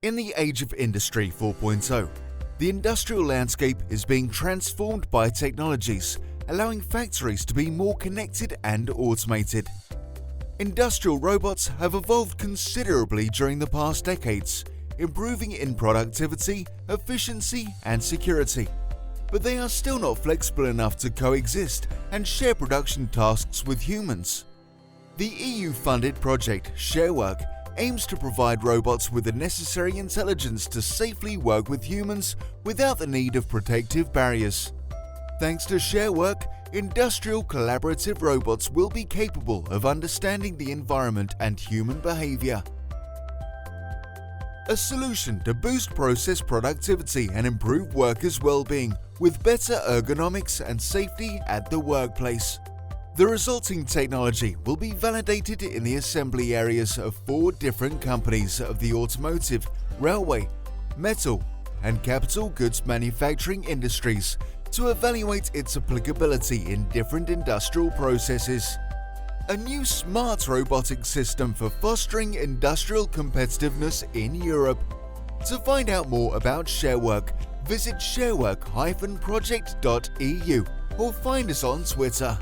In the age of Industry 4.0, the industrial landscape is being transformed by technologies, allowing factories to be more connected and automated. Industrial robots have evolved considerably during the past decades, improving in productivity, efficiency, and security. But they are still not flexible enough to coexist and share production tasks with humans. The EU-funded project Sharework aims to provide robots with the necessary intelligence to safely work with humans without the need of protective barriers. Thanks to Sharework, industrial collaborative robots will be capable of understanding the environment and human behavior. A solution to boost process productivity and improve workers' well-being with better ergonomics and safety at the workplace. The resulting technology will be validated in the assembly areas of 4 different companies of the automotive, railway, metal, and capital goods manufacturing industries to evaluate its applicability in different industrial processes. A new smart robotics system for fostering industrial competitiveness in Europe. To find out more about Sharework, visit sharework-project.eu or find us on Twitter.